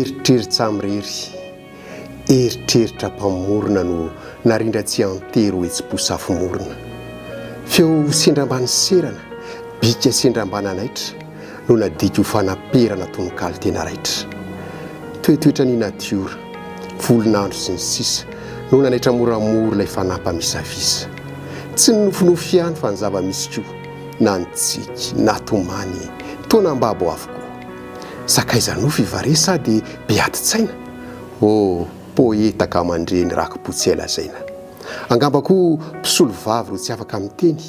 eritreritra amirery eritreritra mpamorona no narindra tsy antero etsym-posafomorona feo sendra-mbany serana bika sendra-mbana naitra no nadika ho fanaperana tononkalo tena raitra toetoetra ny natiora volonandro sy ny sisa no nanaitra moramora ilay fanampamisavisa tsy ny nofinofiany fa ny zava-misy koa na nitsiky natomany tonambabo avokoa sakaizanofy ivare sady beatitsaina poeta ka mandreny rakopotsy elazaina angamba koa mpisolo vavy ro tsy afaka miteny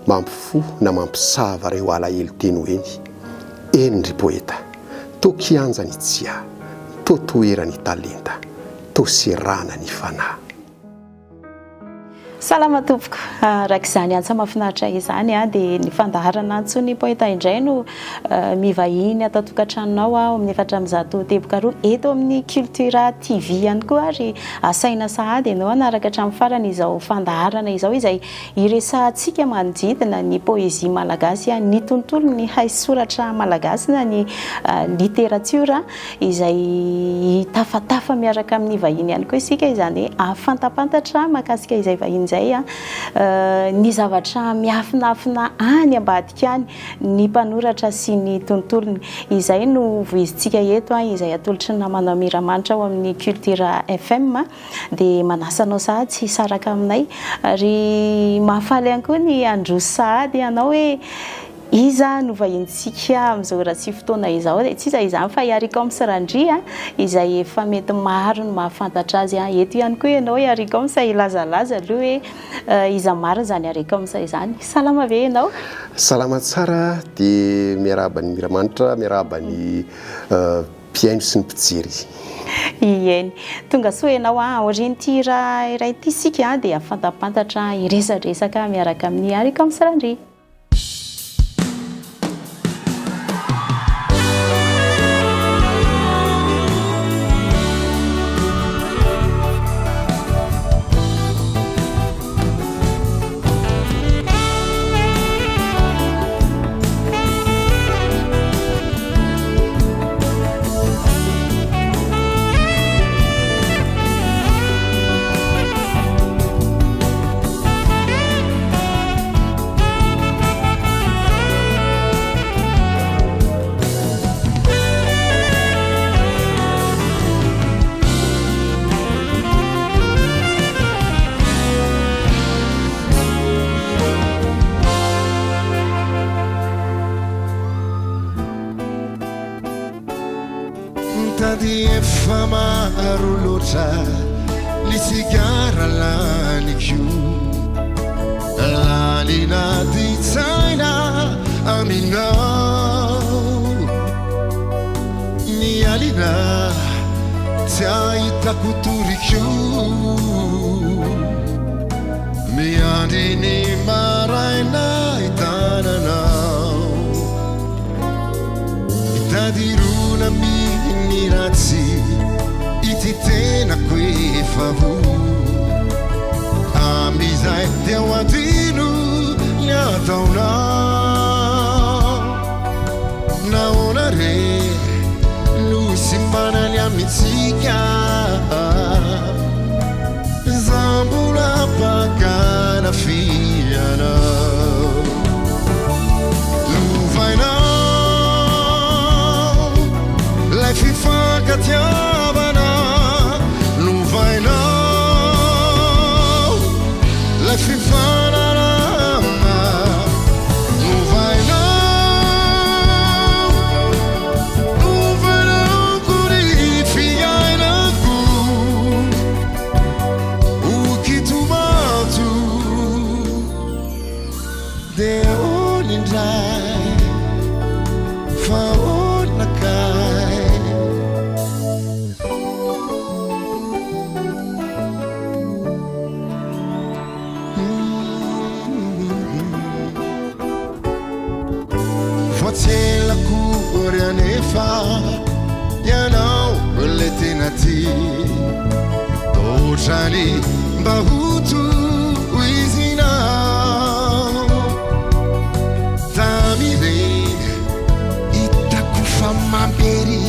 mampifo na mampisava reo alahelo teny hoeny eny ry poeta to kianja ny tsia to toera ny talenta to serana ny fanahy salama tompoko rak'izany antsa mahafinaritra izany dia ny fandaharana antsony poeta indray no mivahiny atao tokantranonao amin'ny efatra mizato teboka roa eto amin'ny Cultura TV ihany koa ary asaina sahady ianao anaraka hatramin'ny farany izao fandaharana izao izay iresantsika manodidina ny poezia malagasy ny tontolo ny haisoratra malagasy na ny literatiora izay tafatafa miaraka amin'ny vahiny ihany koa isika izany afantapantatra makasika izay vahiny ny zavatra miafinafina any ambadika any ny mpanoratra sy ny tontolony izay no voizintsika eto izay atolotry ny namanao miramanitra ao amin'ny Cultura FM dia manasanao sahady sy saraka aminay ary mahafaly ihany koa ny androso sahady ianao hoe iza no vahintsika amin'izao raha sy fotoana izao dia tsy iza izany fa iariko amsirandria izay efa mety maro no mahafantatra azy eto ihany koa ianao iariko amsa ilazalaza aloha hoe iza maro zany iariko amsa izany salama ve ianao salama tsara dia miarahaba ny miramanitra miarahaba ny mpiaino sy ny mpijery eny tonga soa ianao aorinyty raha iray ty sika dia afantapantatra iresadresaka miaraka amin'ny ariko amsirandria Tadi efa maro loatra ny sigara laniko lalina ditsaina aminao ny alina tsy ahitako toriko miandry ny maraina hitananao itadirona ratsy ity tenako efa ho amizay dia ho adino ny ataonao nahoana re no sy manany amitsika zambola pakana fianao lovainao fifakatiavana lovainao la fifanarama lovainao kuri fiainako ukitumatu de olindrai faonakai Fatsela kurianefa yanao letenati Ojali bahutu uizinao Tamire itakufa mamberi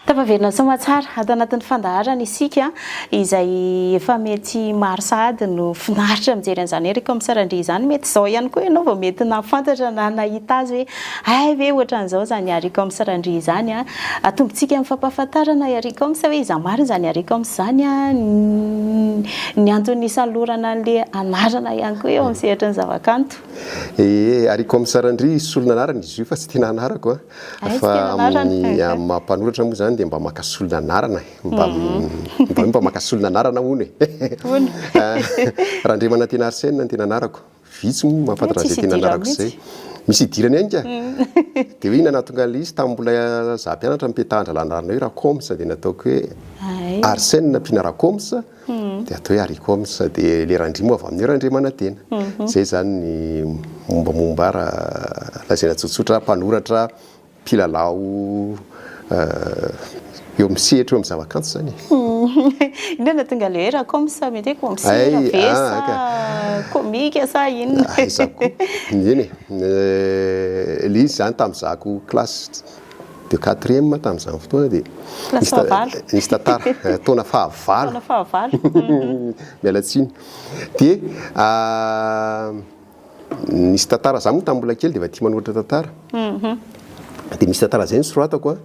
tapaverina somatsara ato anatin'ny fandaharana isika izay efa mety maro sahady no finaritra mijery an'izany erika misarandry izany mety zao ihany koa ianao vao mety nafantatra na nahita azy hoe ay ve ohatran'izao zany arika misarandry izany a atombontsika amin'ny fampahafantarana arika misa hoe iza marina zany arika zany a ny antony isan'lorana an'le anarana ihany koa eo amin'ny sehatra ny zavakanto arika misarandry solona anarana izy io fa tsy tena anarako fa amin'ny mampanoratra moa zany dia mba makasolona anarana mba makasolona anarana ony raha ndre manantena Arsène ny tena anarako vitsy moa mampantatra zay tena anarako zay misy idirany ihany ka dia hoe ina nahatonga izy tamin'ny mbola zahampianatra mipetahatra lanarana hoe rakomsa dia nataoko hoe Arsène nampiana rakomsa dia atao hoe arikomsa dia le randry moa avy amin'ny randre manantena zay zany ny mombamomba lazaina tsotsotra mpanoratra mpilalao eo misehatra eo amin'ny zavakanto zany indrindra tonga le hoe rakomsa mety hoe komsera vesa komika sa inona zako eny le izy zany tamin'izako classe de 4e tamin'izany fotoana dia nisy tantara taona fahavalo mialatsiny dia nisy tantara zany moa tamin'ny mbola kely dia efa tia manoratra tantara dia misy tantara zay nysoratako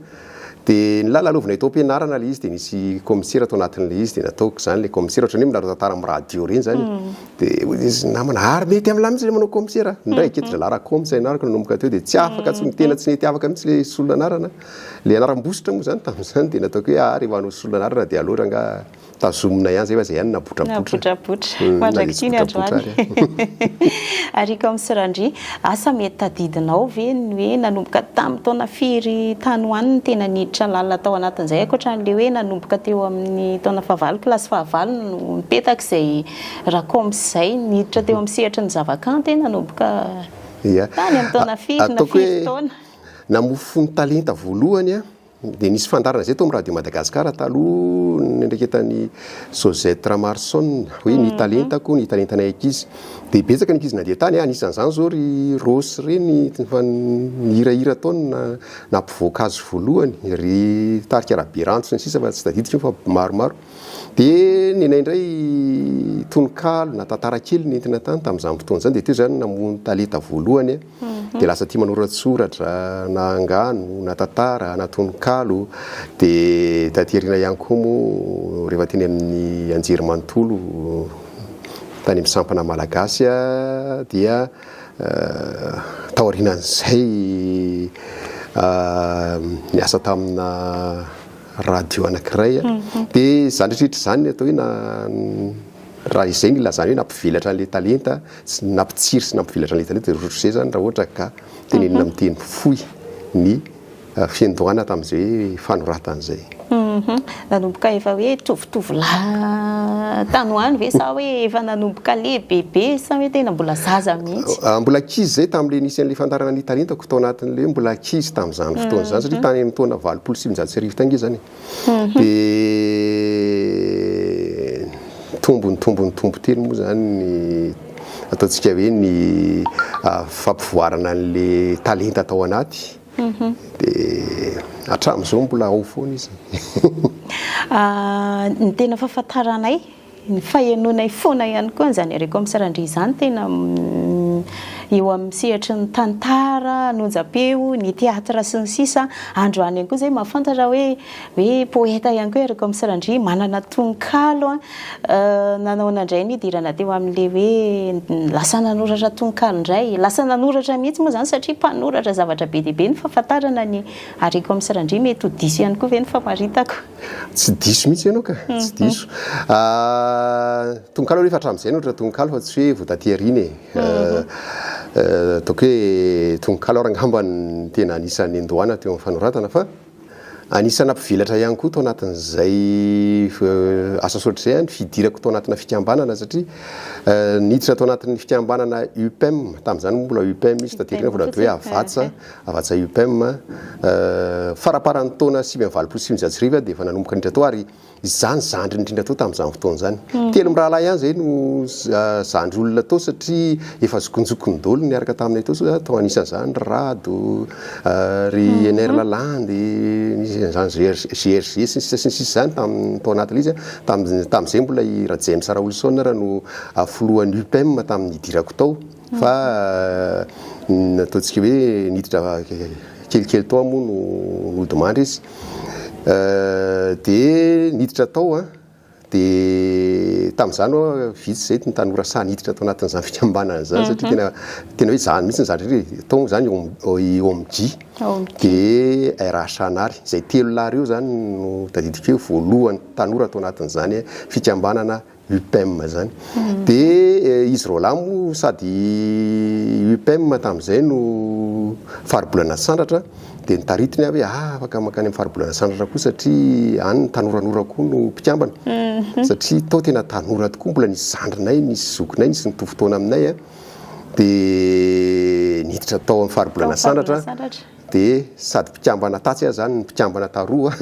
dia ny lalovina itao ampianarana le izy dia nisy commissaire tao anatin'le izy dia nataoko zany le commissaire ohatrany hoe milaro tantara amin'ny radio reny zany dia izy namana ary mety amin'ny lamitsy le manao commissaire indray aketra lara komsa ianarako nanomboka teo dia tsy afaka tsony tena tsy nety afaka mihitsy le solona anarana le anaram-bositra moa zany tamin'izany dia nataoko hoe ary rehefa hanao solona anarana dia aloha nga tazomina ihany zay fa zay ihany nabotrabotra mandrakity ny androany arika misarandry asa mety tadidinao ve ny hoe nanomboka tamin'ny taona firy tany hoany ny tena niditra lalina tao anatin'izay akoatran'le hoe nanomboka teo amin'ny taona fahavalo kilasy fahavalo no mipetaka izay rakomsa izay niditra teo amin'ny sehatra ny zavakanto nanomboka tany amin'ny taona firy na firy taona namofo ny talenta voalohany dia nisy fandarana zay tao amin'ny radio Madagasikara taloha nendreketan'ny Sosette Ramarson hoe ny talentako ny talentanay ankizy dia betsaka ny ankizy nandeha tany anisan'izany zao ry Rosy reny fa nihirahira taona nampivoaka azy voalohany ry Tarika Raberantso ny sisa fa tsy tadiditra fa maromaro dia nenay indray tononkalo na tantara kely nentina tany tamin'izany fotoana zany dia teo zany namono talenta voalohany dia lasa tia manoratsoratra na angano na tantara na tononkalo dia taterina ihany koa moa rehefa teny amin'ny anjery manontolo tany amin'ny sampana malagasy dia taorianan'izay niasa tamina radio anankiray dia zany rehetra zany atao hoe raha izay ny lazany hoe nampivelatra an'le talenta sy nampitsiry sy nampivelatra an'le talenta dia rotr'izay zany raha ohatra ka tenenina amin'ny teny fohy ny fiandohana tamin'izay hoe fanoratan'izay nanomboka efa hoe tovitovolahy tany hoany ve sa hoe efa nanomboka lehibebe sa hoe tena mbola zaza mihitsy mbola kizy zay tamin'le nisy an'le fandarana ny talentako tao anatin'le mbola kizy tamin'izany fotoana zany satria tany amin'ny taona 27 tangy zany dia tombony teny moa zany ny ataontsika hoe ny fampivoarana an'le talenta tao anaty dia hatramin'izao mbola ao foana izy ny tena fahafantaranay ny fahenonay foana ihany koa zany areko misarandry izany tena eo amin'ny sehatra ny tantara nonjapeo ny teatra sy ny sisa androany ihany koa zay mahafantatra hoe poeta ihany koa areko misarandry manana tononkalo nanao nandray ny idirana teo amin'le hoe lasa nanoratra tononkalo indray lasa nanoratra mihitsy moa zany satria mpanoratra zavatra be dia be ny fahafantarana ny areko misarandry mety ho diso ihany koa ve ny famaritako tsy diso mihitsy ianao ka tsy diso tononkalo rehefa hatramin'izay noratra tononkalo fa tsy hoe voatateriny ataoko hoe tononkalo arangamba ny tena anisan'ny andohana teo amin'ny fanoratana fa anisana mpivelatra ihany koa tao anatin'izay asa sotra zay any fidirako tao anatina fikambanana satria niditra tao anatin'ny fikambanana UPM tamin'izany mbola UPM izy taterina vola hoe avatsa UPM faraparan'ny taona 1979 dia efa nanomboka nindra tao ary izany zandry indrindra tao tamin'izany fotoana zany telo mirahalahy ihany zay no zandry olona tao satria efa zokonjokondolo niaraka taminay tao anisan'izany Rado ry NR Lalande GRG sy zany tao anatin'ilay izy tamin'izay mbola i James Raoulson raha no afoloan'ny UPM tamin'ny idirako tao fa ataontsika hoe niditra kelikely tao moa no nodimandry izy dia niditra tao dia tamin'izany vitsy zay ny tanora sahy niditra tao anatin'izany fikambanana zany satria tena hoe zany mihitsy ny zandry tao zany OMG dia RH Anary izay telo lahy reo zany no tadidiko hoe voalohany tanora tao anatin'izany fikambanana UPM zany dia izy roalahy moa sady UPM tamin'izay no faribolana sandratra dia nitaritiny hoe afaka makany amin'ny faribolana sandratra koa satria any ny tanoranora koa no mpikambana satria tao tena tanora tokoa mbola nisy zandrinay nisy zokinay nisy nitovo fotoana aminay dia niditra tao amin'ny faribolana sandratra dia sady mpikambana tatsy zany ny mpikambana taroa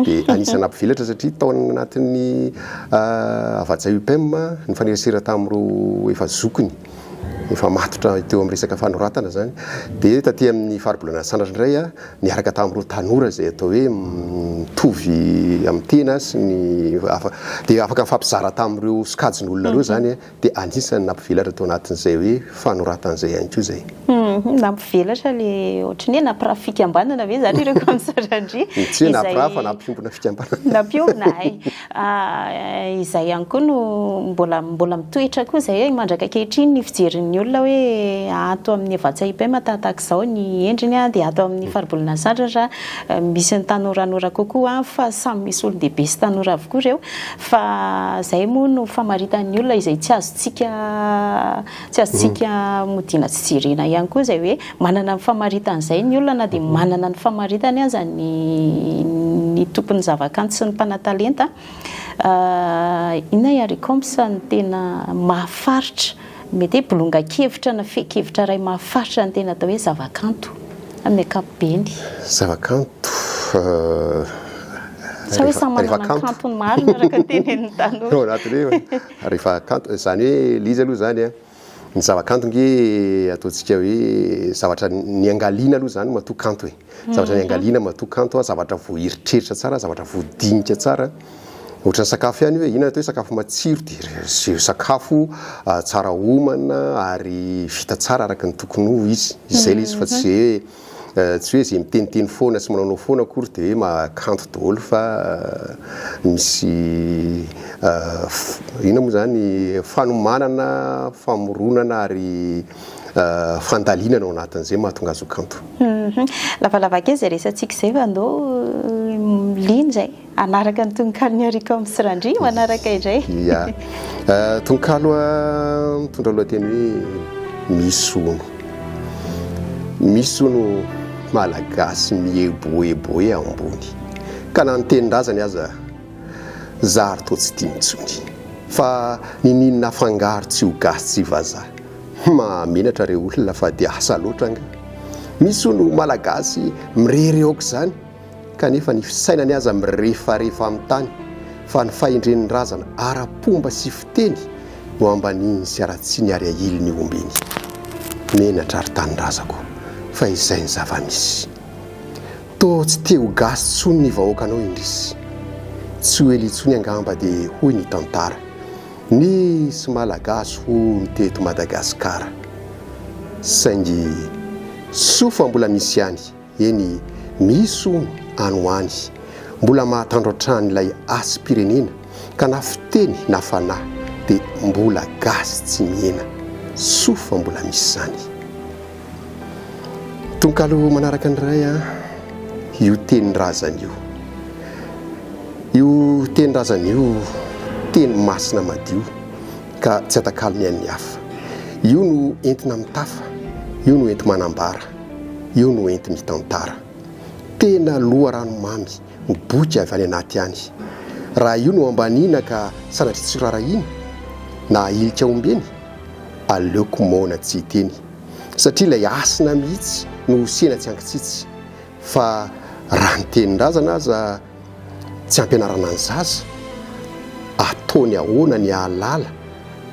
dia anisana mpivelatra satria tao anatin'ny avatsa UPM ny fanerasera tamin'ireo efa zokiny efa matotra teo amin'ny resaka fanoratana zany dia taty amin'ny faribolana sandratra indray niaraka tamin'ireo tanora izay atao hoe mitovy amin'ny tena sy dia afaka mifampizara tamin'ireo sokajin'olona reo zany dia anisany nampivelatra tao anatin'izay hoe fanoratan'izay ihany koa zay nampivelatra le ohatry ny hoe nampiraha fikambanana ve zany ireo komisarandry tsy hoe nampiraha fa nampiombona fikambanana nampiombona izay ihany koa no mbola mitoetra koa zay mandraka ankehitriny ny fijerin'ny olona hoe ato amin'ny avatsa UPM tahaka izao ny endriny dia ato amin'ny faribolana sandratra misy ny tanoranora kokoa fa samy misy olon-dehibe sy tanora avokoa ireo fa zay moa no famaritan'ny olona izay tsy azontsika modina tsy jerena ihany koa zay hoe manana ny famaritan'izay ny olona na dia manana ny famaritany aza ny tompon'ny zavakanto sy ny mpanatalenta inona ary komsa ny tena mahafaritra mety hoe bolongan-kevitra na fe-kevitra ray mahafaritra ny tena atao hoe zavakanto amin'ny ankapobeny zavakanto sa hoe samy manana ny kantony maro naraka tenenin'ny tanora rehefa kanto zany hoe liza aloha zany ny zavakanto nge ataontsika hoe zavatra niangaliana aloha zany matoa kanto hoe zavatra niangaliana matoa kanto zavatra voaeritreritra tsara zavatra voadinika tsara ohatran'ny sakafo ihany hoe inona atao hoe sakafo matsiro dia sakafo tsara homana ary vita tsara araka ny tokony ho izy izay le izy fa tsy hoe zay miteniteny foana sy manaonao foana akory dia hoe makanto daholo fa misy inona moa zany fanomanana famoronana ary fandalinana ao anatin'izay mahatonga azo kanto lavalava kely zay resantsika izay fa andao liny zay anaraka ny tononkalo ny arika amin'ny sirandry manaraka indray tononkalo mitondra lohateny hoe misono malagasy mieboeboe ambony ka na nytenin-drazany aza zary to tsy tia mitsony fa nininona afangaro tsy ho gasy tsy vazaha mamenatra reo olona fa dia asa loatra anga misono malagasy mirereoka zany kanefa ny fisainany aza mirefarefa amin'ny tany fa ny fahendren'ny razana ara-pomba sy fiteny no ambaniny sy ara-tsy ny ary ahiliny ombeny menatra ary tany-drazako fa izay ny zava-misy to tsy teo gasy tsony ny vahoakanao indrisy tsy ho elitsony angamba dia hoy ny tantara nisy malagasy ho niteto Madagasikara saingy sofa mbola misy ihany eny misy ono anoany mbola mahatandro an-tran'ilay asy pirenena ka na fiteny na fanahy dia mbola gasy tsy mihena sofa mbola misy zany tonkalo manaraka nyray io tenin-drazana io tenin-drazana io teny masina madio ka tsy atakalo ny an'ny hafa io no entina mitafa io no enti manambara io no enti mitantara tena loha ranomamy miboky avy any anaty any. Raha io no ambanina ka sanatry tsy rarahina na ilika ombeny, aleoko maona tsy hiteny satria ilay asina mihitsy no sena tsy ankitsitsy. Fa raha ny tenin-drazana aza tsy ampianarana ny zaza, ataony ahoana ny ahalala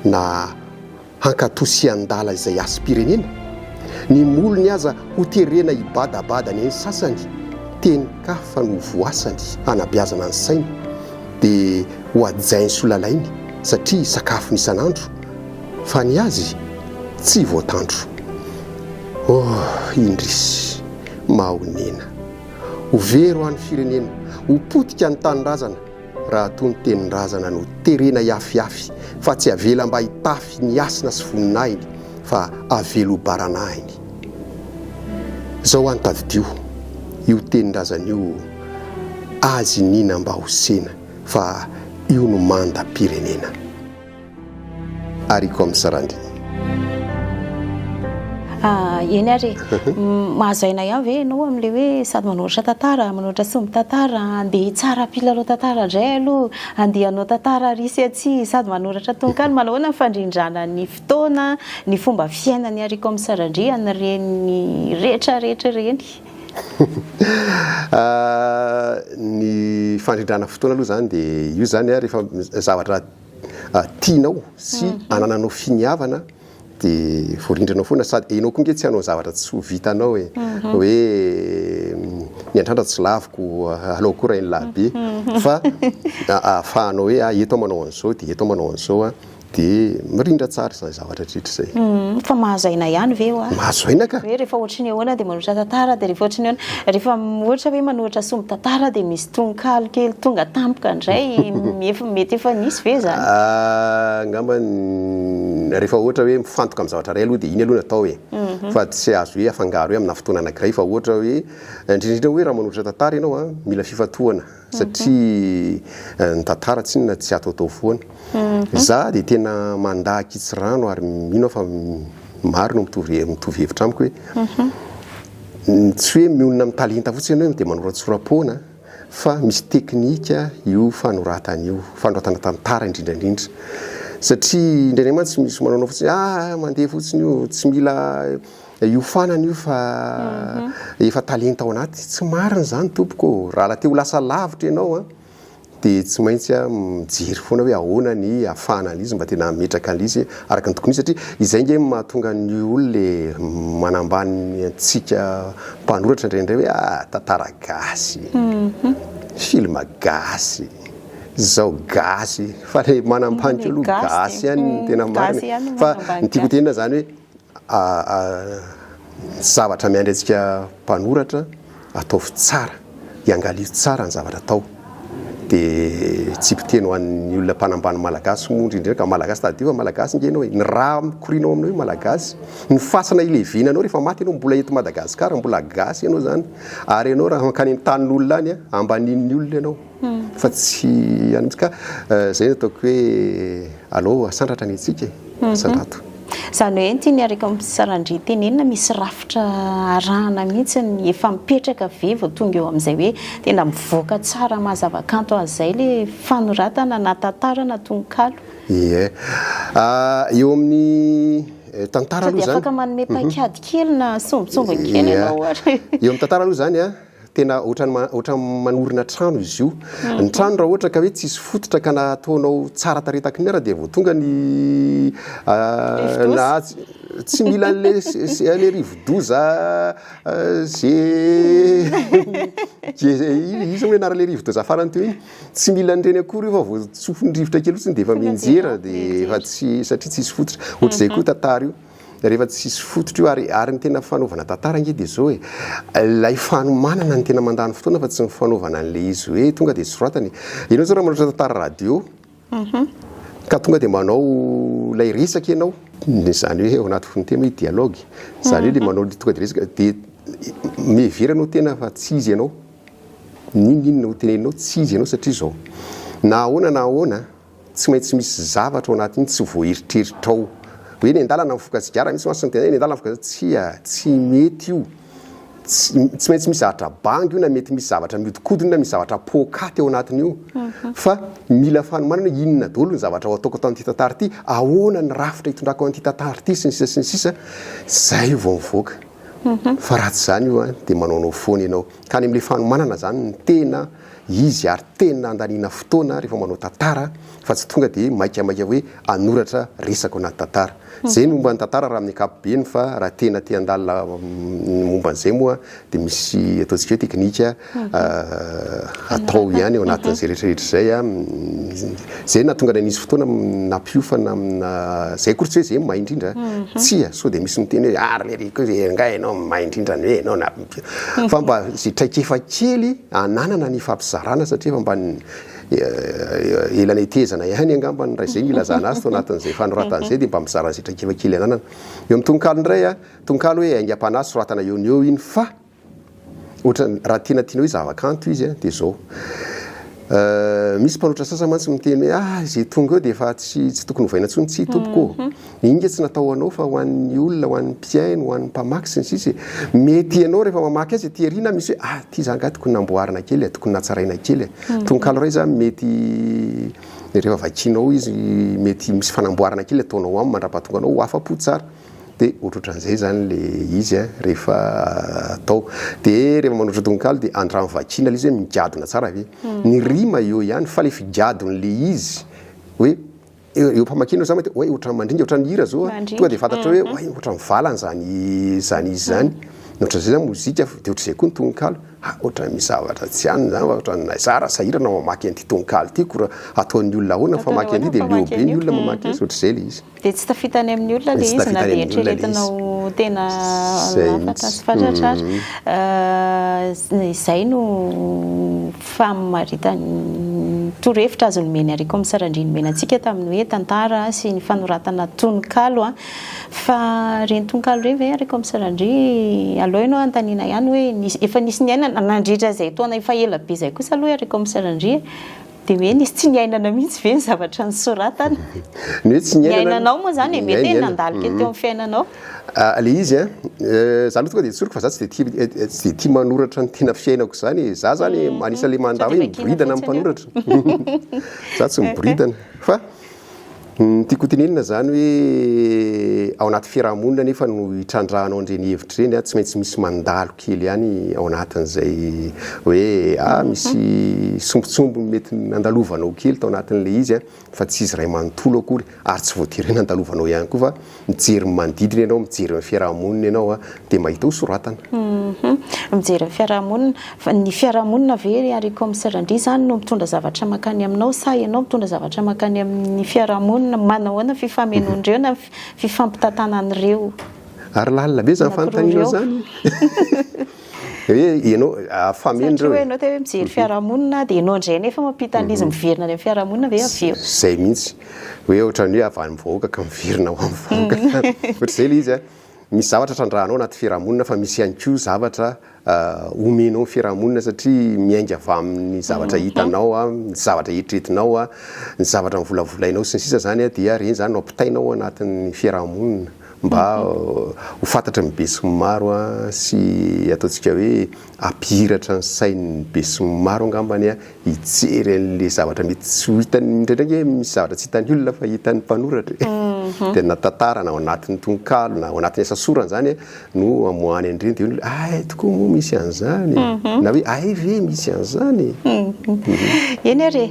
na hankatosian-dala izay asym-pirenena. Ny molony aza ho terena ibadabada ny sasany, teny kafa no voasany hanabeazana ny sainy dia ho ajainy solalainy satria sakafo ny isan'andro, fa ny azy tsy voatandro. Indrisy mahonena ho very ho an'ny firenena, ho potika ny tanin-drazana raha toy ny tenin-drazana no terena iafiafy, fa tsy avela mba hitafy ny asina sy voninahiny fa avelo ho baranahiny. Zao antadidio io tenin-drazana io azy nina mba ho sena fa io no mandam-pirenena. Ariko amin'ny sarandry. Eny ary mahazaina ihany ve ianao amin'ilay hoe sady manoratra tantara, manoratra sombin-tantara, andeha tsara mpilalao tantara indray aloha, andeha hanao tantara risy atsy, sady manoratra tononkalo, manahoana ny fandrindrana ny fotoana, ny fomba fiainany Ariko amin'ny sarandriana reny rehetrarehetra reny? Ny fandrindrana fotoana aloha zany dia io zany rehefa zavatra tianao sy anananao finiavana dia voarindranao foana, sady enao koa nge tsy hanao zavatra tsy ho vitanao hoe ny andrandra tsy laviko alao koa raha iny lahabe, fa ahafahanao hoe eto manao an'izao dia eto manao an'izao dia mirindra tsara izany zavatra rehetra izay. Fa mahazaina ihany ve eo? Mahazaina ka. Hoe rehefa ohatra ny ahoana dia manoratra tantara, dia rehefa ohatra ny ahoana, rehefa ohatra hoe manoratra sombin-tantara dia misy tononkalo kely tonga tampoka indray, mety efa nisy ve zany? Angamba rehefa ohatra hoe mifantoka amin'ny zavatra ray aloha dia iny aloha natao fa tsy azo hoe afangaro hoe amina fotoana anankiray, fa ohatra hoe indrindra hoe raha manoratra tantara ianao mila fifatohana satria ny tantara tsy inona tsy ataotao foana. Za dia tena mandahy kitsy rano ary mino fa maro no mitovy hevitra amiko hoe tsy hoe mionona amin'ny talenta fotsiny ianao dia manoratra sora-poana, fa misy teknika io fanoratana io, fanoratana tantara indrindrandrindra. Satria indraindray mantsy tsy misy manao fotsiny mandeha fotsiny io, tsy mila iofanana io fa efa talenta ao anaty. Tsy marina zany tompoko. Raha te ho lasa lavitra ianao dia tsy maintsy mijery foana hoe ahoana ny ahafahana an'izy mba tena metraka an'izy araka ny tokony, satria izay nge mahatonga ny olona manambany antsika mpanoratra indraindray hoe tantara gasy, film gasy, zao gasy, fa le manambanitra aloha gasy ihany tena marina. Fa ny tiako tenina zany hoe zavatra miandry antsika mpanoratra ataovy tsara, iangalio tsara ny zavatra atao, dia tsy mpiteno an'ny olona mpanambany malagasy moa indrindra ka malagasy tadiofa malagasy nge ianao hoe ny raha mikorianao aminao hoe malagasy, ny fasana ilevenanao rehefa maty ianao mbola eto Madagasikara, mbola gasy ianao zany, ary ianao raha mankany an-tanin'olona any ambanin'ny olona ianao, fa tsy ka zay ataoko hoe alao asandratra ny antsika sandrato. Izany hoe tiany Ariko amin'ny sarandria tenenina misy rafitra arahana mihitsy ny efa mipetraka ve vao tonga eo amin'izay hoe tena mivoaka tsara mazava-kanto azy izay le fanoratana na tantara na tononkalo? Eo amin'ny tantara aloha zany. Afaka manome paikady kely na sombitsombiny kely ianao ary. Eo amin'ny tantara aloha zany tena ohatra manorina trano izy io. Ny trano raha ohatra ka hoe tsisy fototra ka nataonao tsara taretaka ny ara dia vao tonga ny tsy mila le rivo-doza izy hoe nara le rivo-doza farany teo iny, tsy mila nireny akory io fa vao tsofony rivotra kely fotsiny dia efa minjera dia efa tsy, satria tsisy fototra. Ohatr'izay koa tantara io, rehefa tsisy fototra io ary ny tena fanaovana tantara nge dia zao hoe ilay fanomanana ny tena mandany fotoana fa tsy ny fanaovana an'ilay izy hoe tonga dia soratany. Ianao zao raha manoratra tantara radio ka tonga dia manao ilay resaka ianao, izany hoe ao anaty fonoteny hoe dialogue, izany hoe le manao tonga dia resaka dia miheveranao tena fa tsy izy ianao, ninona ho tenenao tsy izy ianao satria zao na ahoana tsy maintsy misy zavatra ao anatiny tsy voaeritreritrao hoe ny andalana mifoka sigara, misy masony tena ny andalana mifoka tsy mety io, tsy maintsy misy zavatra bangy io na mety misy zavatra miodikodiny na misy zavatra pokaty eo anatiny io fa mila fanomanana inona daholo ny zavatra ataoko tao an'ity tantara ity ahoana ny rafitra hitondrako an'ity tantara ity sy ny sisa zay vao mivoaka fa raha tsy zany io dia manaonao foana ianao ka ny amin'ilay fanomanana zany ny tena izy ary tena andaniana fotoana rehefa manao tantara fa tsy tonga dia maika hoe anoratra resaka anaty tantara zay momba ny tantara raha amin'ny ankapobeny fa raha tena te handalina momba an'izay moa dia misy ataontsika hoe teknika atao ihany eo anatin'izay rehetrarehetra zay zay natonga ny nisy fotoana nampiofana amina zay kory tsy hoe zay mahay indrindra tsia so dia misy miteny hoe ary leriko nga ianao mahay indrindra ny hoe ianao fa mba zay traikefa kely ananana ny fampizarana satria fa mba elana itezana ihany angambany raha zay ilazana azy to anatin'izay fanoratan'izay dia mba mizarana zay traikefa kely ananana eo amin'ny tononkalo indray tononkalo hoe aingam-panahy soratana eo ny eo iny fa ohatra raha tena tiana hoe zavakanto izy dia zao misy mpanotra sasa mantsy miteny hoe zay tonga eo dia efa tsy tokony hovaina ntsony tsy tompoko inga tsy natao anao fa ho an'ny olona ho an'ny mpiaino ho an'ny mpamaky sy ny sisy mety ianao rehefa mamaky azy ty ariana misy hoe ty zanga tokony namboarina kely tokony natsaraina kely tononkalo ray zany mety rehefa vakinao izy mety misy fanamboarana kely ataonao aminy mandrapahatonga anao ho afa-po tsara dia ohatrohatran'izay zany le izy rehefa atao dia rehefa manotra tononkalo dia andramo vakina le izy hoe migadona tsara ve ny rima eo ihany fa le figadon'le izy hoe eo mpamakina zany hoe ohatrany mandringa ohatrany hira zao tonga dia fantatra hoe ohatrany valany zany izy zany ohatran'izay zany mozika dia ohatr'izay koa ny tononkalo ohatrany misy zavatra tsy any zany ohatrany zara sahirana mamaky an'ity tononkalo ty kora ataon'ny olona ahoana famaky an'ity dia leobe ny olona mamaky azy ohatr'izay le izy dia tsy tafitany amin'ny olona le izy na dia eritreretinao tena lafatra sy fatratratra izay no famaritany torohevitra azo nomeny ariko misarandriny menantsika tamin'ny hoe tantara sy ny fanoratana tononkalo fa reny tononkalo reny ve ariko misarandry aloha ianao antaniana ihany hoe efa nisy ny ainana nandritra zay taona efa ela be zay kosa aloha ariko misarandry dia hoe nisy tsy niainana mihitsy ve ny zavatra ny soratana ny hoe tsy niainanao moa zany mety hoe nandalo kely teo amin'ny fiainanao le izy za aloha tonga dia tsoriko fa za tsy dia tia manoratra ny tena fiainako zany za zany anisan'le mandaa hoe miboridana amin'ny mpanoratra za tsy miboridana fa tiako tenenina zany hoe ao anaty fiarahamonina nefa no hitrandrahanao an'ireny hevitra ireny tsy maintsy misy mandalo kely ihany ao anatin'izay hoe misy sombontsombo mety nandalovanao kely tao anatin'le izy fa tsy izy ray manontolo akory ary tsy voatery hoe nandalovanao ihany koa fa mijery manodidina ianao mijery ny fiarahamonina ianao dia mahita ho soratana mijery ny fiarahamonina fa ny fiarahamonina ve ariko misarandry zany no mitondra zavatra makany aminao sa ianao mitondra zavatra makany amin'ny fiarahamonina manao ana fifamenondreo na fifampitatana an'ireo ary lalina be zany fanontaniana zany hoe ianao famendreo hoe ianao te hoe mijery fiarahamonina dia ianao indray nefa mampita an'izy miverina any amin'ny fiarahamonina ve aveo zay mihitsy hoe ohatrany hoe avy any mivahoaka ka miverina ho amin'ny vahoaka ohatr'izay le izy misy zavatra trandrahanao anaty fiarahamonina fa misy ihany koa zavatra omenao fiarahamonina satria miainga avy amin'ny zavatra hitanao ny zavatra eritreretinao ny zavatra mivolavolainao sy ny sisa zany dia reny zany no ampitainao anatin'ny fiarahamonina mba ho fantatra ny be sy ny maro sy ataontsika hoe ampihiratra ny sain'ny be sy ny maro angambany hijery an'le zavatra mety tsy ho hitany indraindraiky hoe misy zavatra tsy hitan'ny olona fa hitan'ny mpanoratra dia natantara na ao anatin'ny tononkalo na ao anatin'ny asa sorana zany no amoahany an'ireny dia olona tokoa moa misy an'izany na hoe ve misy an'izany eny ary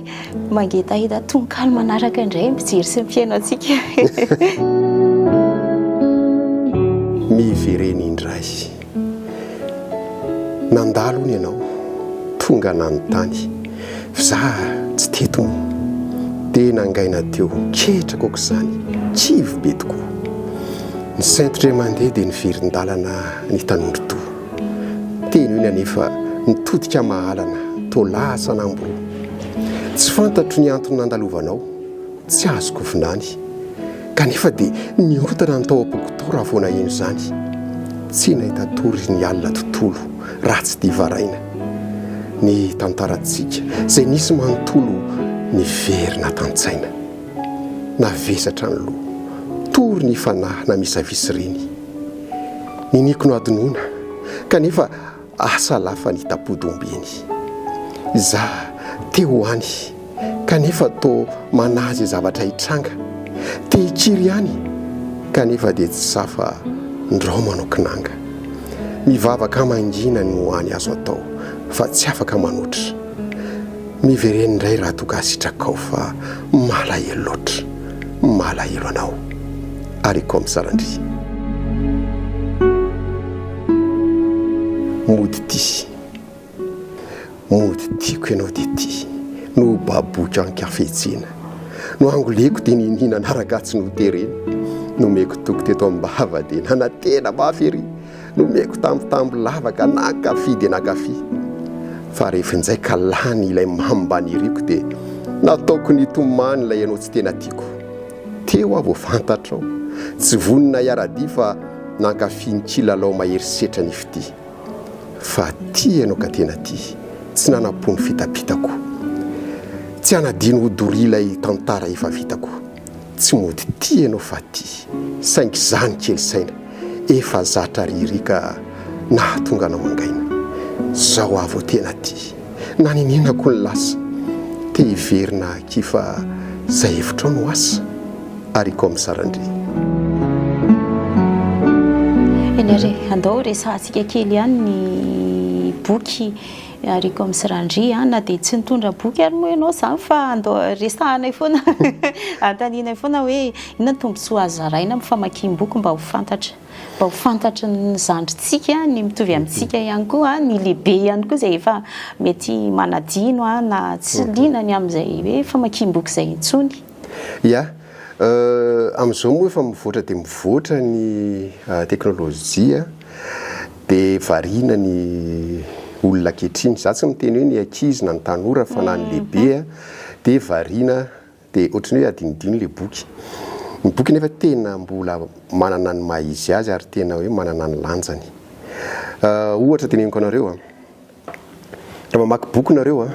mangetahita tononkalo manaraka indray mijery sy mifiainao antsika mivereny indray nandalo ny ianao tonga nanontany za tsy teto dia nangaina teo ketraka aoka izany kivy be tokoa ny saintotra mandeha dia niverin-dalana ny tanondro teny io nefa nitodika mahalana to lasa namboro tsy fantatro ny antony nandalovanao tsy azoko vinany kanefa dia niorotana ny tao am-pokotao raha vao naheno izany tsy nahita tory ny alina tontolo raha tsy dia varaina ny tantarantsika izay nisy manontolo ny verina tantsaina navesatra ny loha tory ny fanahy na misy avisy reny ny niko no adinoana kanefa asa lafa ny tapodombeny za teo any kanefa to manazy zavatra hitranga te hikiry ihany kanefa dia tsy safa ndrao manao kinanga mivavaka mangina no any azo atao fa tsy afaka manotra mivereny indray raha toka asitrakao fa malahelo loatra malahelo anao ary ko misarandry mody tiako ianao dia ty no baboka ankafetsina no angoleko dia ninina narakatsy no tereny no meko toko teto ambava dia nanatena mafy ery no meko tambitamby lavaka nakafi dia nakafi fa rehefa inzay ka lany ilay mambany iriko dia nataoko ny tomany ilay ianao tsy tena tiako teo avo fantatrao tsy vonina iaradi fa nankafi ny kilalao maherisetra ny fity fa ty ianao ka tena ty tsy nanapony fitapitako tsy anadino hodori ilay tantara efa vitako tsy mody ty ianao fa ty saingy zany kely saina efa zatra ririka nahatonga anao mangaina zao avo tena ty naninenako ny lasa te hiverina kifa zay hevitrao no asa ary ko misarandry enare andao resantsika kely ihany ny boky ary ko misarandry na dia tsy nitondra boky ary moa ianao zany fa andao resahanay foana antaninay foana hoe inona ny tombontsoa azaraina amin'ny famakiam-boky mba ho fantatra ny zandritsika ny mitovy amintsika ihany koa ny lehibe ihany koa zay efa mety manadino na tsy linany amin'izay hoe famakiam-boky zay intsony ia amin'izao moa efa mivoatra dia mivoatra ny teknôlôjia dia variana ny olona kehitriny za tsy miteny hoe ny ankizy na ny tanora fa na ny lehibe dia variana dia ohatrany hoe adinidino le boky ny boky nefa tena mbola manana ny mahizy azy ary tena hoe manana ny lanjany ohatra teneniko anareo raha mamaky boky nareo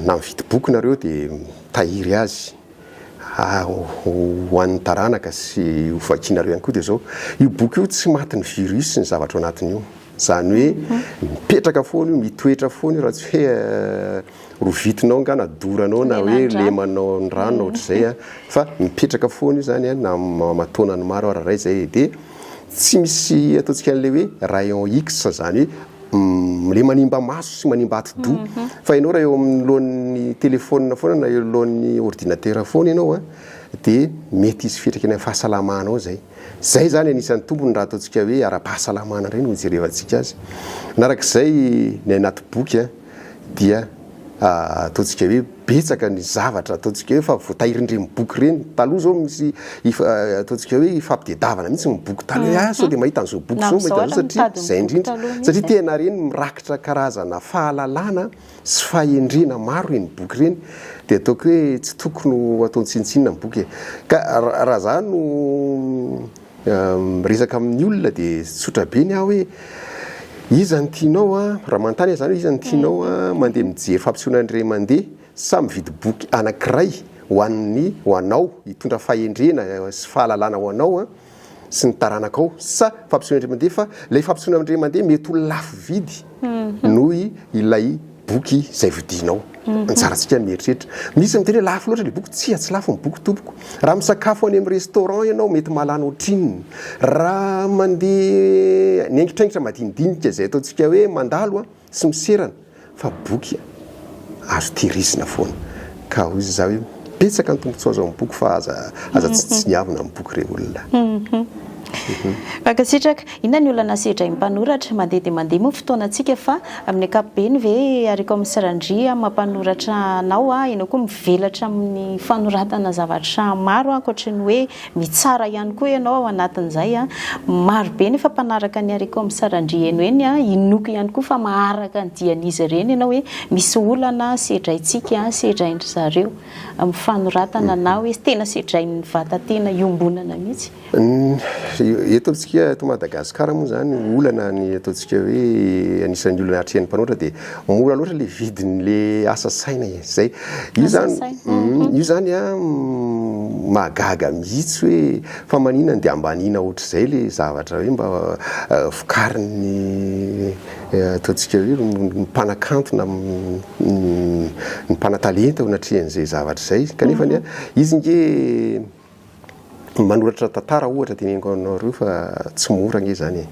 na mividy boky nareo dia tahiry azy ho an'ny taranaka sy ho vakianareo ihany koa dia zao io boky io tsy maty ny virus ny zavatra ao anatiny io zany hoe mipetraka foana io mitoetra foana io raha tsy hoe rovitinao nga na doranao na hoe lemanao ny rano ohatr'izay fa mipetraka foana io zany na matonany maro araray zay dia tsy misy ataontsika an'le hoe rayon X zany hoe le manimba maso sy manimba atido fa ianao raha eo amin'ny lohan'ny telefônina foana na eo lohan'ny ordinateur foana ianao dia mety izy fetraka any fahasalamanao zay zany anisan'ny tombony raha ataontsika hoe ara-pahasalamana ireny hojerevantsika azy narak'izay ny anaty boky dia ataontsika hoe betsaka ny zavatra ataontsika hoe fa voatahirindreny boky reny taloha zao misy ataontsika hoe ifampidedavana mihitsy ny boky taloha sao dia mahita an'izao boky zao mahita an'izao satria zay indrindra satria tena reny mirakitra karazana fahalalana sy fahendrena maro reny boky reny dia ataoko hoe tsy tokony atao tsintsinina ny boky ka raha za no resaka amin'ny olona dia tsotra be ny aho hoe iza ny tianao raha mantany zany hoe iza ny tianao mandeha mijery fampisehoanan'ire mandeha sa mividy boky anankiray ho anao hitondra fahendrena sy fahalalana ho anao sy ny taranakao sa fampisehoanan'ire mandeha fa ilay fampisehoanan'ire mandeha mety ho lafo vidy noho ilay boky zay vidinao antsaratsika mieritreritra misy miteny hoe lafo loatra le boky tsy lafo ny boky tompoko raha misakafo any amin'ny restaurant ianao mety mahalany ohatrininy raha mandeha niaingitraingitra madinidinika zay ataontsika hoe mandalo sy miserana fa boky azo tehirizina foana ka hoy izy za hoe betsaka ny tombontsoa azo amin'ny boky fa aza tsy niavina amin'ny boky re olona Fakasitraka inona ny olana sedra mpanoratra mandeha dia mandeha moa fotoanantsika fa amin'ny ankapobeny ve ariko amin'ny sarandria mampanoratra anao ianao koa mivelatra amin'ny fanoratana zavatra maro ankoatrany hoe mitsara ihany koa ianao ao anatin'izay maro be nefa mpanaraka ny ariko amin'ny sarandria eno eny inoko ihany koa fa maharaka ny dian'izy ireny ianao hoe misy olana sedraitsika sedraindry zareo amin'ny fanoratana na hoe tena sedrain'ny vata tena iombonana mihitsy eto amintsika to Madagasikara moa zany olana ny ataontsika hoe anisan'ny olana hatrehan'ny mpanoratra dia mora loatra le vidin'le asa saina zay io zany mahagaga mihitsy hoe fa maninana dia ambanina ohatr'izay le zavatra hoe mba vokariny ataontsika hoe mpanakantona ny mpanatalenta ho natrehan'izay zavatra izay kanefa ny izy nge manoratra tantara ohatra teneniko anareo fa tsy mora nge zany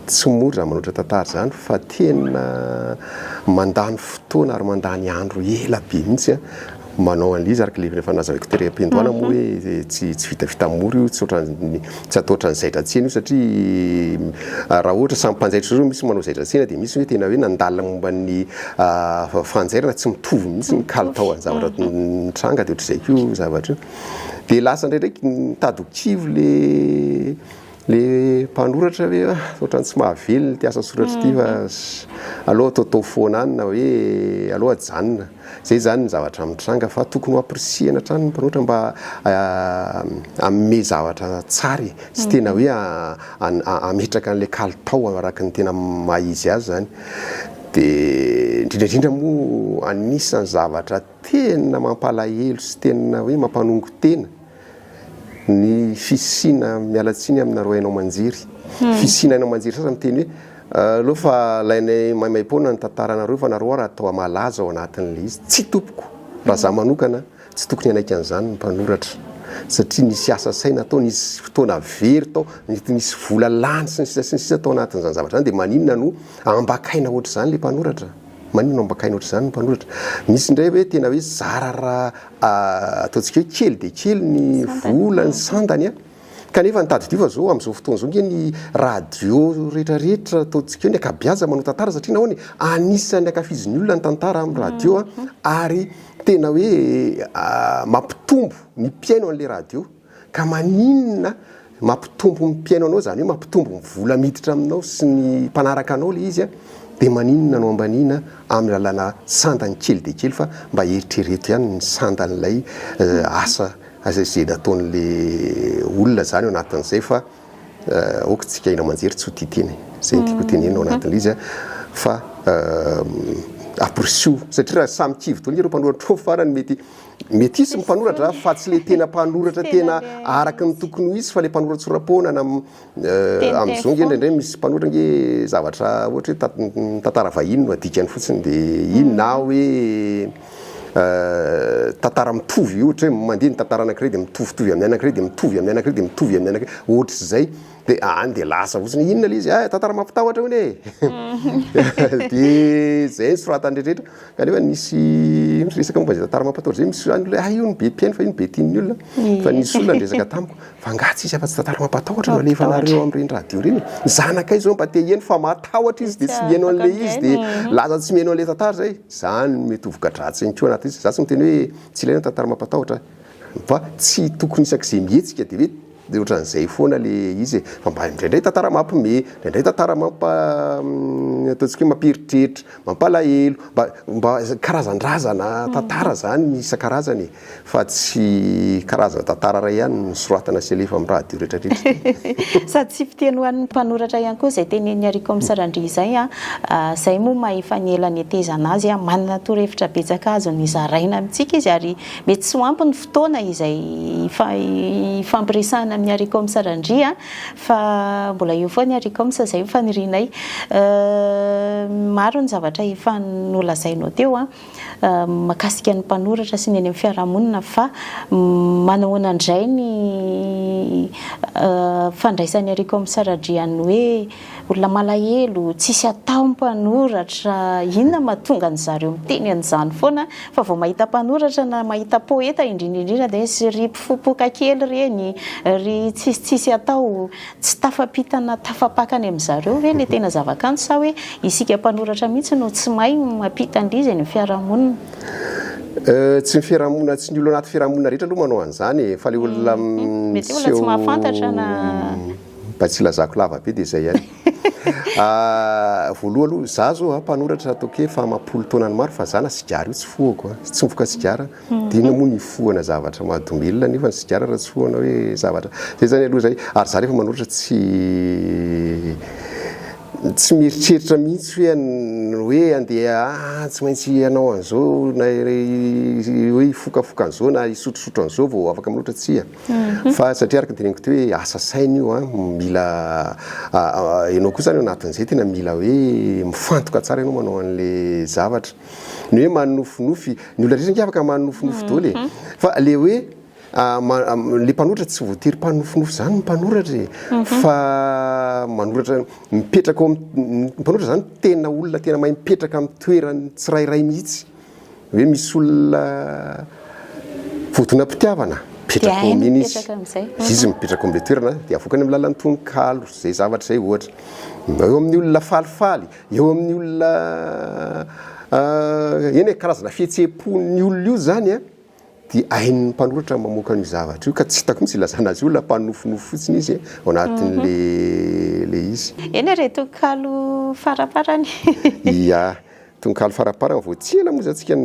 tsy mora manoratra tantara zany fa tena mandany fotoana ary mandany andro ela be mihitsy manao an'izy araka le fanazavako terem-piandohana moa hoe tsy vitavita mora io tsy atao ohatran'izay dratsena io satria raha ohatra samy mpanjaitra zao misy manao zaitratsena dia misy hoe tena hoe nandalina momba ny fanjairana tsy mitovy mihitsy ny kalitao any zavatra nitranga dia ohatr'izay koa zavatra io dia lasa ndraidraiky mitady kivo le mpanoratra hoe ohatrany tsy mahavelona ty asa soratra ty fa aloha ataotao foana any na hoe aloha janona zay zany ny zavatra mitranga fa tokony ho aprisihana trano ny mpanoratra mba amme zavatra tsara sy tena hoe ametraka an'ilay kalitao araka ny tena mahizy azy zany dia indrindraindrindra moa anisan'ny zavatra tena mampalahelo sy tena hoe mampanongo tena ny fisina mialatsiny aminareo hainao manjery fisina hainao manjery sasa miteny hoe aloha fa lainay maimaimpona ny tantaranareo fa nareo raha atao amalaza ao anatin'le izy tsy tompoko raha za manokana tsy tokony anaika an'izany ny mpanoratra satria nisy asa saina atao nisy fotoana very tao nisy vola lany sy ny sisa atao anatin'izany zavatra zany dia maninona no ambakaina ohatr' izany le mpanoratra maninona no ambakaina ohatr' izany ny mpanoratra misy indray hoe tena hoe zara raha ataontsika hoe kely dia kely ny vola ny sandany kanefa nitady dio fa zao amin'izao fotoana zao nge ny radio rehetrarehetra ataontsika hoe ny akabiaza manao tantara satria nahoany anisan'ny akafizin'ny olona ny tantara amin'ny radio ary tena hoe mampitombo ny mpiaino an'le radio ka maninona mampitombo ny mpiaino anao zany hoe mampitombo ny vola miditra aminao sy ny mpanaraka anao le izy dia maninona no ambanina amin'ny lalàna sandany kely dia kely fa mba eritrereto ihany ny sandan'ilay asa zay nataon'le olona zany ao anatin'izay fa okotsika ina manjery tsy ho titeny zay ntiako tenena ao anatin'le izy fa aprisio satria raha samy kivy toa ireo mpanoratra farany mety isy mpanoratra fa tsy le tena mpanoratra tena araka ny tokony ho izy fa le mpanoratra sorapoana amin'izao nge indraindray misy mpanoratra nge zavatra ohatra hoe tantara vahiny no adikany fotsiny dia iny na hoe tantara mitovy ohatra hoe mandeha ny tantara anankiray dia mitovitovy amin'ny anankiray dia mitovy amin'ny anankiray dia mitovy amin'ny anankiray ohatr'izay dia any dia lasa fotsiny inona le izy tantara mampitahotra hony dia zay soratany rehetrarehetra kanefa nisy resaka momba zay tantara mampatahotra zay misy any io ny be mpiaino fa io ny be tian'ny olona fa nisy olona nresaka tamiko fa ngatsy izy afa tsy tantara mampatahotra no alefa anareo amin'ireny radio reny zanakay zao mba te heno fa matahotra izy dia tsy mihaino an'le izy dia laza tsy mihaino an'le tantara zay zany mety hovokadratsy ko anaty izy za tsy miteny hoe tsy ilaina tantara mampatahotra fa tsy tokony isak'izay mihetsika dia hoe dia ohatran'izay foana le izy fa mba indraindray tantara mampime indraindray tantara ataontsika hoe mampiritreritra mampalahelo mba karazan-drazana tantara zany isan-karazany fa tsy karazana tantara ray ihany ny soratana sy alefa amin'ny radio rehetrarehetra sady tsy fiteny ho an'ny mpanoratra ihany koa zay tenen'ny ariko misarandry izay zay moa mahefanyela ny atezana azy manana torohevitra betsaka azy ny zaraina amintsika izy ary mety tsy ho ampy ny fotoana izay fampiresahana amin'ny ariko misarandria fa mbola eo foa ny ariko misa zay fanirianay maro ny zavatra efa nolazainao teo makasika ny mpanoratra sy ny any amin'ny fiarahamonina fa manahoana indray ny fandraisan'ny ariko misarandriany hoe olona malahelo tsisy atao mpanoratra inona mahatonga ny zareo miteny an'izany foana fa vao mahita mpanoratra na mahita poeta indrindraindrindra dia sy ry mpifopoka kely reny ry tsisitsisy atao tsy tafapitana tafapakany amin'ny zareo ve le tena zavakanto sa hoe isika mpanoratra mihitsy no tsy mahay mampita an'izy ny fiarahamonina tsy ny fiarahamonina tsy ny olo anaty fiarahamonina rehetra aloha manao an'izany fa le olona mety olona tsy mahafantatra na mba tsy lazako lava be dia izay ihany voaloha aloha za zao mpanoratra ataoko hoe fa mampolo taonany maro fa zana sigara io tsy foako tsy mivoka sigara dia ina moa ny foana zavatra mahadomelona nefa ny sigara raha tsy foana hoe zavatra zay zany aloha zay ary za rehefa manoratra tsy mieritreritra mihitsy hoe andeha tsy maintsy ianao an'izao na hoe ifokafoka an'izao na isotrosotro an'izao vao afaka miloatra tsia fa satria araka teneniko teo hoe asa saina io mila ianao koa zany anatin'izay tena mila hoe mifantoka tsara ianao manao an'le zavatra ny hoe manofinofy ny olona rehetra nge afaka manofinofy daholo fa le hoe le mpanoratra tsy voatery mpanofinofy zany ny mpanoratra fa manoratra mipetraka mpanoratra zany tena olona tena mahay mipetraka amin'ny toerany tsirairay mihitsy hoe misy olona votonam-pitiavana mipetraka eo amin'iny izy mipetraka amin'le toerana dia avokany amin'ny lalan'ny tononkalo zay zavatra zay ohatra eo amin'ny olona falifaly eo amin'ny olona eny karazana fihetsepon'ny olona io zany dia hain'ny mpanoratra mamoaka ny zavatra io ka tsy hitako mihitsy ilazana azy olona mpanofinofy fotsiny izy ao anatin'le izy eny re tonkalo faraparany ia tonkalo faraparany vao tsy ela moa zantsika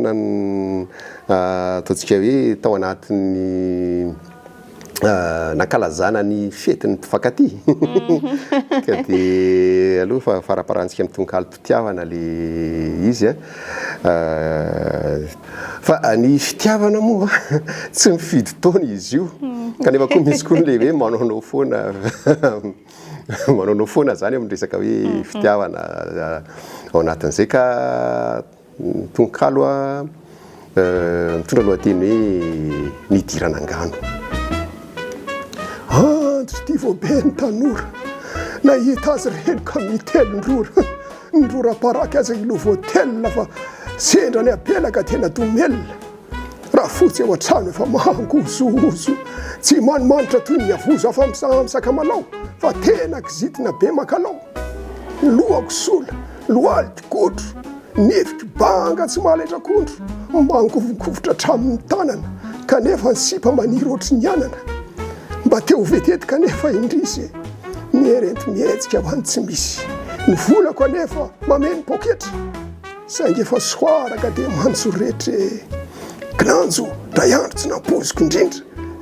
ataontsika hoe tao anatin'ny nankalazana ny fetiny mpifankaty ka dia aloha faraparantsika amin'ny tonkalo mpitiavana le izy fa ny fitiavana moa tsy mifidy taona izy io kanefa koa misy koa le hoe manaonao foana zany amin'ny resaka hoe fitiavana ao anatin'izay ka tonkalo mitondra lohateny hoe nidirana angano andro ty vao be ny tanora nahita azy reno ka mitelondrora ndrora-paraky azy ilova hôtel fa sendrany apelaka tena domelona raha fotsy eo an-trano efa mangozozo tsy manimanitra toy ny avozo afa misakamalao fa tena kizitina be makalao lohako sola lohality godro nefiky banga tsy mahalaitrakondro mangovokovotra hatramin'ny tanana kanefa ny sipa maniry ohatry ny anana mba teo vetety kanefa indrisy mierenti mietsika ho any tsy misy ny volako anefa mameny poketra saingy efa soaraka dia manjoretre glanjo ray andro tsy nampoziko indrindra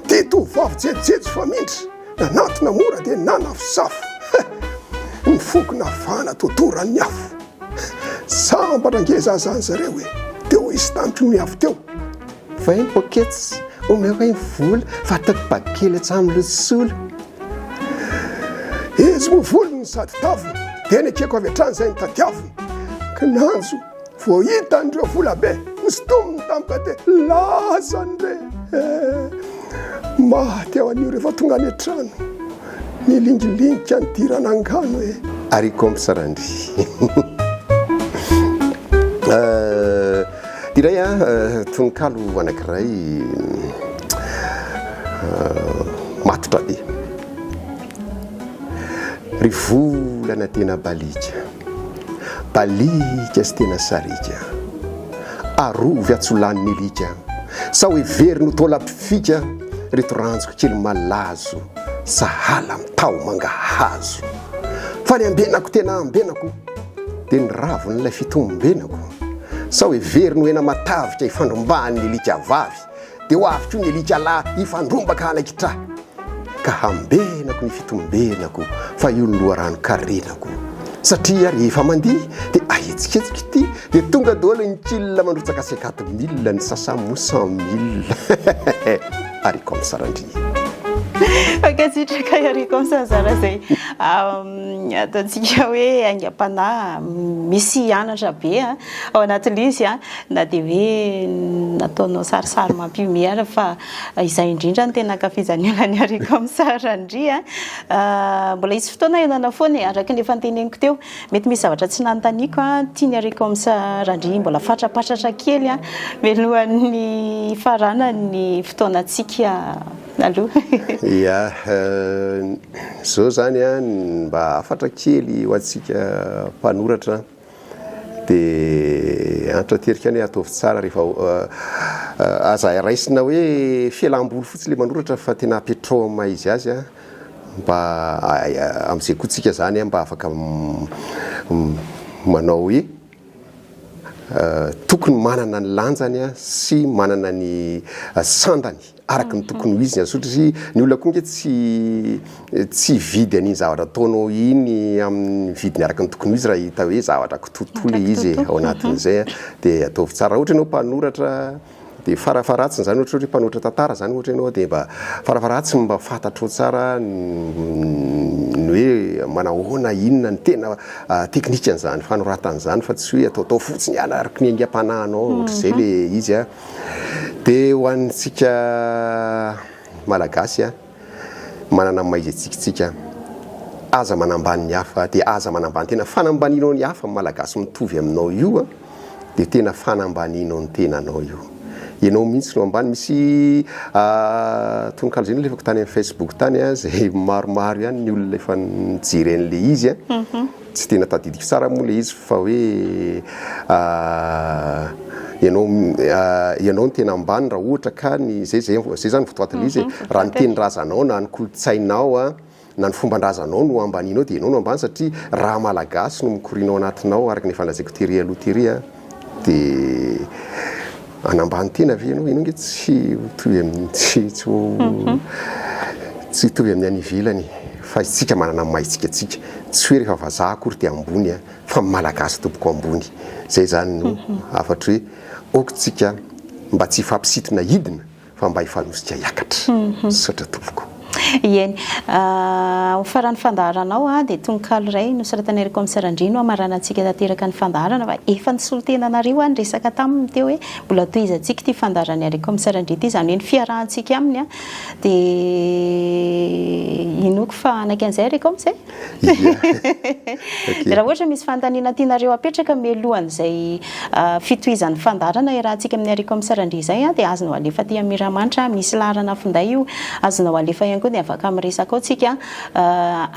dia tovavy jejojejo fa mindra nanatona mora dia nanafosafo ny foko navana totorany afo sambatra ngezazany zareo hoe teo isy tampio miavy teo fa iny poketsy omeko iny vola fa takobakely atsaminy sola izy movolony sady taviny dia nekeko avy atrany zay ny tadiaviny kinanjo vao hita ndreo vola be mistominy tampoka dia lazany re maty ao an'io rehefa tonga any an-trano nilingilingika ny dirana angano hoe ariko ampysarandry iray tononkalo anankiray matotra be ry volana tena balika sy tena sarika arovy atsolany nelika sa hoe very no tolampifika reto ranjoko kely malazo sahala mitao mangahazo fa ny ambenako tena ambenako dia ny ravony ilay fitombenako sa hoe very no ena matavika ifandrombany ny elika vavy dia ho avy koa ny elika lahy ifandrombaka anakitra ka hambenako ny fitombenako fa io ny loharano karenako satria rehefa mandihy dia ahetsiketsiky ity dia tonga daholo ny kilona mandrotsaka 50 000 ny sasamo 100 000 ariko amin'ny sarandry fakasitraka ariko amin'ny sazara zay ataontsika hoe aingam-panahy misy anatra be ao anatin'ilay izy na dia hoe nataonao sarisary mampiomera fa izay indrindra ny tena ankafizanelany ariko amin'ny sarandry mbola isy fotoana ianana foana araka ny efa nteneniko teo mety misy zavatra tsy nanontaniako tiany ariko amin'ny sarandry mbola fatrapatratra kely mialohan'ny farana ny fotoanantsika aloha ia zao zany mba afatra kely ho antsika mpanoratra dia antraterika any ataovy tsara rehefa aza raisina hoe fialam-boly fotsiny le manoratra fa tena apetraoma izy azy mba amin'izay koa tsika zany mba afaka manao hoe tokony manana ny lanjany a sy manana ny sandany araka ny tokony ho izy ny azotra sy ny olona koa nge tsy vidy an'iny zavatra ataonao iny amin'ny vidiny araka ny tokony ho izy raha hita hoe zavatra kototoly izy ao anatin'izay dia ataovy tsara ohatra ianao mpanoratra dia farafaratsiny zany ohatra hoe mpanoratra tantara zany ohatra ianao dia mba farafaratsiny mba fantatrao tsara ny hoe manahoana inona ny tena teknikan'izany fanoratan'izany fa tsy hoe ataotao fotsiny ihany araka ny aingam-panahinao ohatra izay le izy a dia ho antsika malagasy a manana maizy atsikitsika aza manambany ny hafa dia aza manambany tena fanambaninao ny hafa malagasy mitovy aminao io a dia tena fanambaninao ny tenanao io ianao mihitsy no ambany misy tononkalo zay lefako tany amin'ny Facebook tany a zay maromaro ihany ny olona efa nijery an'le izy a tsy tena tadidiko tsara moa le izy fa hoe ianao ny tena ambany raha ohatra ka ny zay zany votoatana izy raha ny tenin-drazanao na ny kolotsainao a na ny fomban-drazanao no ambaninao dia ianao no ambany satria raha malagasy no mikorianao anatinao araka ny fanlazaiko tery aloha tery a dia anambany tena ve ianao nge tsy hitovy amin'ny any ivelany fa isika manana maitsika tsika tsy hoe rehefa vazaha akory dia ambony a fa malagasy tompoko ambony zay zany no afatra hoe okotsika mba tsy fampisitona hidina fa mba hifanosika hiakatra satra tompoko eny faran'ny fandaharanao a dia tononkalo iray nosoratana ry komisara Andrino amarana antsika tanteraka ny fandaharana fa efa nisolotenanareo a ny resaka taminy teo hoe mbola tohizantsika ity fandaharany ry komisara Andrino ity izany hoe ny fiarahantsika aminy a dia inoko fa anaky an'izay ry komisara dia raha ohatra misy fanontaniana tianareo apetraka mialohan'izay fitohizan'ny fandaharana iarahantsika amin'ny ry komisara Andrino izay a dia azonao alefa aty amin'ny Miramanitra misy laharana finday io azonao alefa ihany koa dia afaka miresaka ao tsika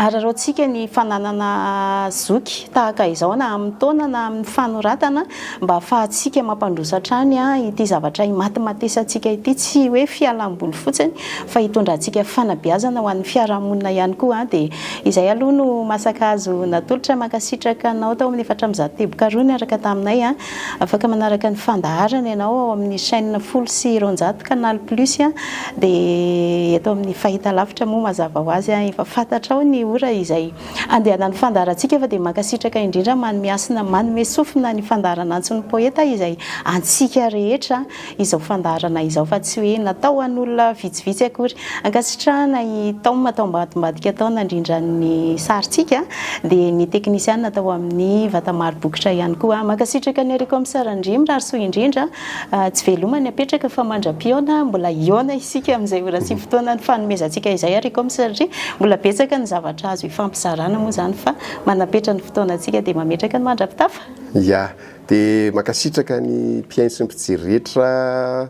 ararantsika ny fananana zoky tahaka izao na amin'ny taona na amin'ny fanoratana mba ahafahantsika mampandrosa hatrany a ity zavatra imatimatesantsika ity tsy hoe fialamboly fotsiny fa hitondrantsika fanabeazana ho an'ny fiarahamonina ihany koa dia izay aloha no masaka azo natolotra makasitraka anao tao amin'ny 700 araka taminay a afaka manaraka ny fandaharana ianao ao amin'ny chaîne 100 canal plus a dia eto amin'ny fahita lavitra moa mazava ho azy efa fantatrao ny ora izay andehanan'ny fandaharantsika fa dia makasitraka indrindra manome manome sofina ny fandaharana antsony poeta izay antsika rehetra izao fandaharana izao fa tsy hoe natao an'olona vitsivitsy akory ankasitrahana itao mataombadimbadika taona indrindra ny saritsika dia ny teknisiana natao amin'ny vatamaro bokotra ihany koa makasitraka ny ry komisara Andrino rarsoa indrindra tsy velomany apetraka fa mandra-piona mbola iona isika amin'izay ora sy fotoana ny fanomezantsika izay ry komisara Andrino mbola betsaka ny zavatra azo ifampizarana moa zany fa manapetra ny fotoanantsika dia mametraka ny mandrapitafa ya dia makasitraka ny mpiaino sy ny mpijery rehetra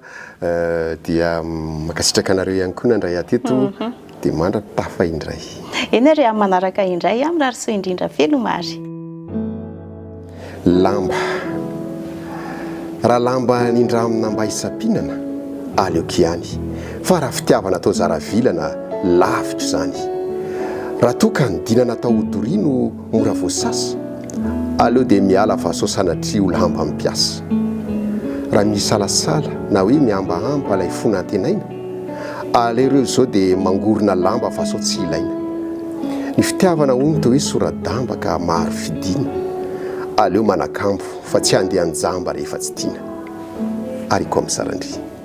dia makasitraka anareo ihany koa nandray ateto dia mandrapitafa indray eny ary amin'ny manaraka indray amin'ny rarsoa indrindra velomary lamba raha lamba nindramina mba hisampinana aleoko ihany fa raha fitiavana atao zaravilana lavitra izany raha toa ka nidinana atao hodorino mora voasasa aleo dia miala fa sosanatria ho lamba mpiasa raha misalasala na hoe miambahamba ilay fona antenaina aleo ireo izao dia mangorona lamba fa so tsy ilaina ny fitiavana hono toa hoe soradamba ka maro fidina aleo manakambo fa tsy andeha anjamba rehefa tsy tiana ary komisara Andrino